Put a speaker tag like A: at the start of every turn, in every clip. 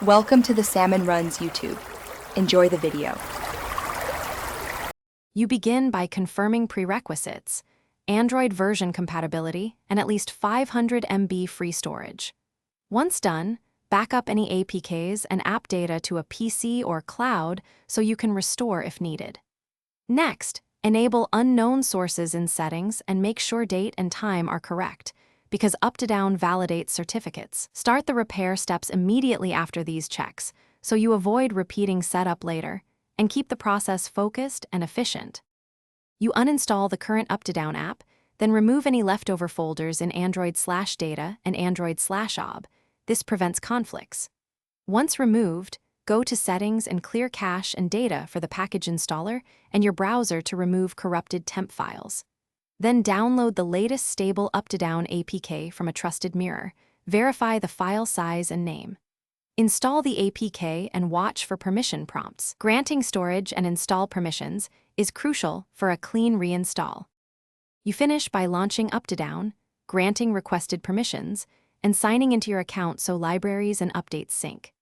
A: Welcome to the Salmon Runs YouTube. Enjoy the video.
B: You begin by confirming prerequisites, Android version compatibility, and at least 500 MB free storage. Once done, back up any APKs and app data to a PC or cloud so you can restore if needed. Next, enable unknown sources in settings and make sure date and time are correct, because Uptodown validates certificates. Start the repair steps immediately after these checks, so you avoid repeating setup later, and keep the process focused and efficient. You uninstall the current Uptodown app, then remove any leftover folders in Android/data and Android/ob. This prevents conflicts. Once removed, go to Settings and clear cache and data for the package installer and your browser to remove corrupted temp files. Then download the latest stable Uptodown APK from a trusted mirror. Verify the file size and name. Install the APK and watch for permission prompts. Granting storage and install permissions is crucial for a clean reinstall. You finish by launching Uptodown, granting requested permissions, and signing into your account so libraries and updates sync.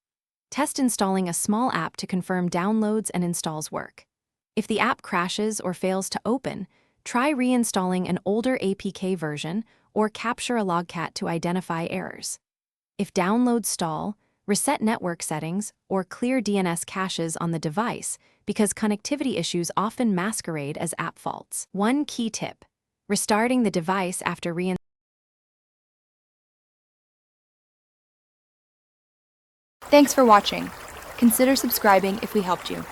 B: Test installing a small app to confirm downloads and installs work. If the app crashes or fails to open, try reinstalling an older APK version or capture a logcat to identify errors. If downloads stall, reset network settings or clear DNS caches on the device because connectivity issues often masquerade as app faults. One key tip: restarting the device after reinstalling.
A: Thanks for watching. Consider subscribing if we helped you.